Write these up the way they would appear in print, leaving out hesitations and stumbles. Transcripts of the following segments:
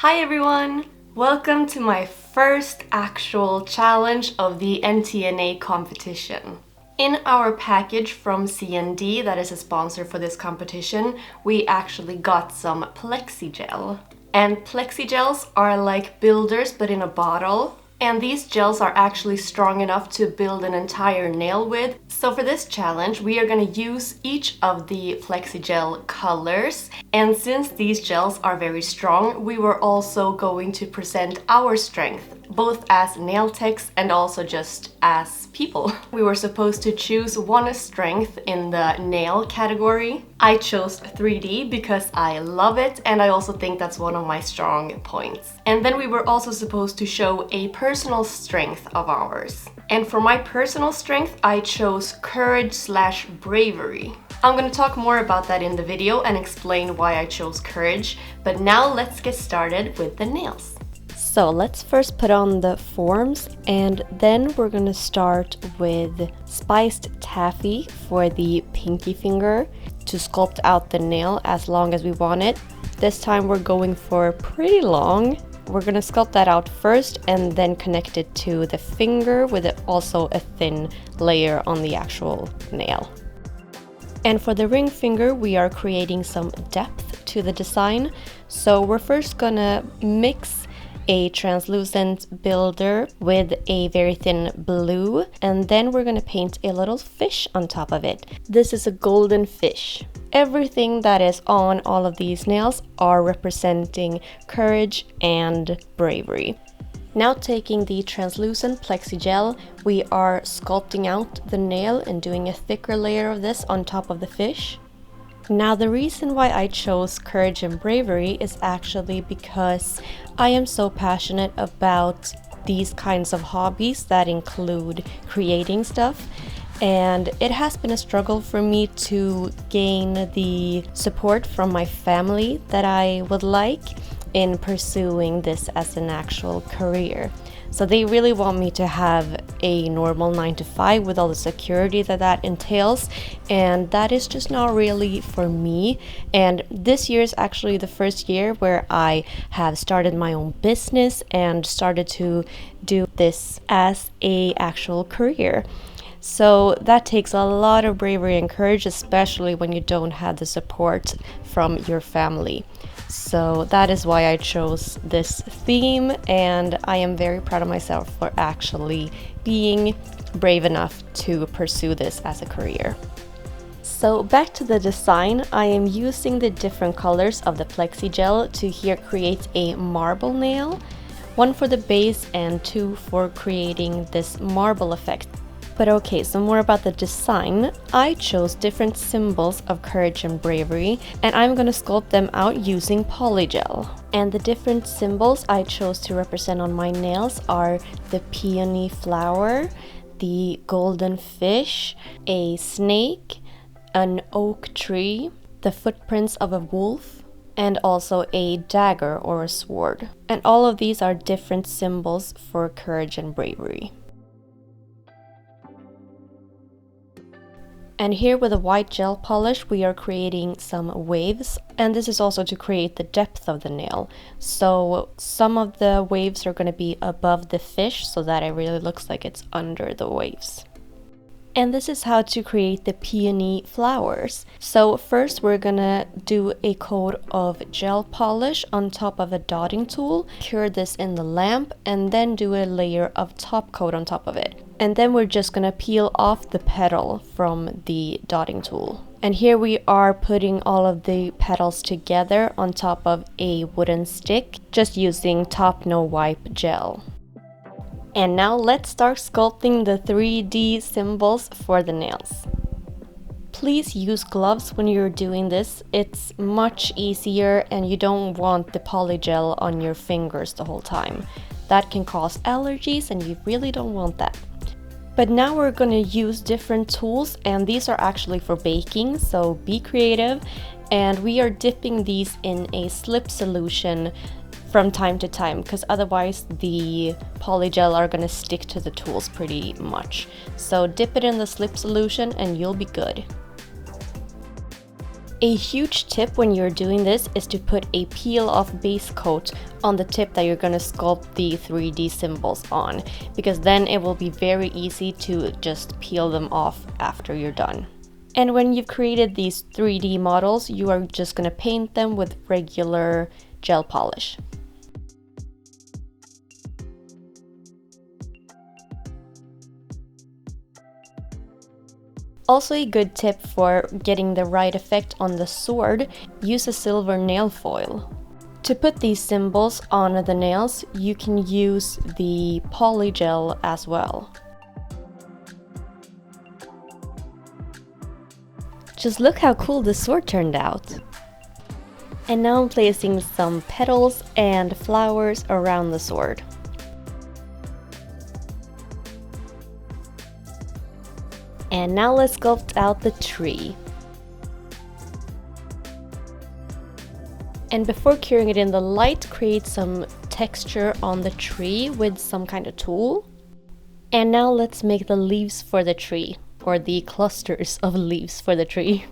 Hi everyone! Welcome to my first actual challenge of the NTNA competition. In our package from CND, that is a sponsor for this competition, we actually got some Plexigel. And Plexigels are like builders but in a bottle. And these gels are actually strong enough to build an entire nail with. So for this challenge, we are going to use each of the Plexigel colors. And since these gels are very strong, we were also going to present our strength, both as nail techs and also just as people. We were supposed to choose one strength in the nail category. I chose 3D because I love it and I also think that's one of my strong points. And then we were also supposed to show a personal strength of ours. And for my personal strength, I chose courage/bravery. I'm gonna talk more about that in the video and explain why I chose courage, but now let's get started with the nails. So let's first put on the forms and then we're gonna start with spiced taffy for the pinky finger to sculpt out the nail as long as we want it. This time we're going for pretty long. We're gonna sculpt that out first and then connect it to the finger with also a thin layer on the actual nail. And for the ring finger, we are creating some depth to the design. So we're first gonna mix a translucent builder with a very thin blue, and then we're gonna paint a little fish on top of it. This is a golden fish. Everything that is on all of these nails are representing courage and bravery. Now taking the translucent Plexigel, we are sculpting out the nail and doing a thicker layer of this on top of the fish. Now the reason why I chose courage and bravery is actually because I am so passionate about these kinds of hobbies that include creating stuff. And it has been a struggle for me to gain the support from my family that I would like in pursuing this as an actual career. So they really want me to have a normal 9-to-5 with all the security that entails, and that is just not really for me. And this year is actually the first year where I have started my own business and started to do this as a actual career. So that takes a lot of bravery and courage, especially when you don't have the support from your family. So that is why I chose this theme, and I am very proud of myself for actually being brave enough to pursue this as a career. So back to the design, I am using the different colors of the Plexigel to here create a marble nail, one for the base and two for creating this marble effect. But okay, so more about the design. I chose different symbols of courage and bravery, and I'm gonna sculpt them out using polygel. And the different symbols I chose to represent on my nails are the peony flower, the golden fish, a snake, an oak tree, the footprints of a wolf, and also a dagger or a sword. And all of these are different symbols for courage and bravery. And here with a white gel polish, we are creating some waves, and this is also to create the depth of the nail. So some of the waves are going to be above the fish so that it really looks like it's under the waves. And this is how to create the peony flowers. So first we're gonna do a coat of gel polish on top of a dotting tool, cure this in the lamp, and then do a layer of top coat on top of it. And then we're just gonna peel off the petal from the dotting tool. And here we are putting all of the petals together on top of a wooden stick, just using top no wipe gel. And now let's start sculpting the 3D symbols for the nails. Please use gloves when you're doing this. It's much easier and you don't want the polygel on your fingers the whole time. That can cause allergies and you really don't want that. But now we're going to use different tools, and these are actually for baking, so be creative. And we are dipping these in a slip solution from time to time, because otherwise the polygel are going to stick to the tools pretty much. So dip it in the slip solution and you'll be good. A huge tip when you're doing this is to put a peel-off base coat on the tip that you're going to sculpt the 3D symbols on, because then it will be very easy to just peel them off after you're done. And when you've created these 3D models, you are just going to paint them with regular gel polish. Also, a good tip for getting the right effect on the sword, use a silver nail foil. To put these symbols on the nails, you can use the Plexigel as well. Just look how cool the sword turned out! And now I'm placing some petals and flowers around the sword. And now let's sculpt out the tree. And before curing it in the light, create some texture on the tree with some kind of tool. And now let's make the leaves for the tree, or the clusters of leaves for the tree.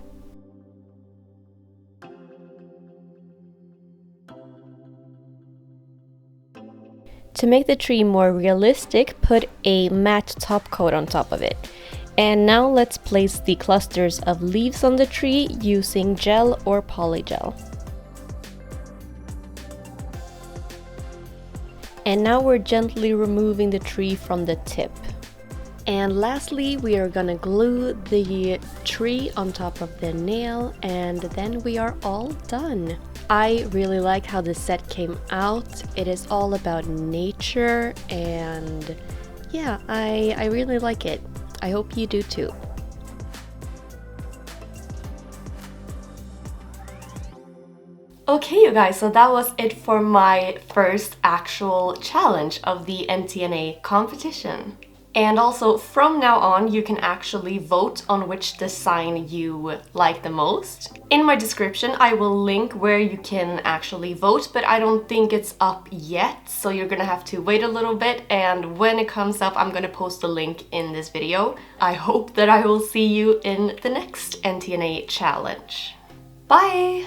To make the tree more realistic, put a matte top coat on top of it. And now let's place the clusters of leaves on the tree using gel or polygel. And now we're gently removing the tree from the tip. And lastly, we are gonna glue the tree on top of the nail, and then we are all done. I really like how the set came out. It is all about nature, and yeah, I really like it. I hope you do too. Okay, you guys, so that was it for my first actual challenge of the NTNA competition. And also, from now on, you can actually vote on which design you like the most. In my description, I will link where you can actually vote, but I don't think it's up yet, so you're gonna have to wait a little bit, and when it comes up, I'm gonna post the link in this video. I hope that I will see you in the next NTNA challenge. Bye!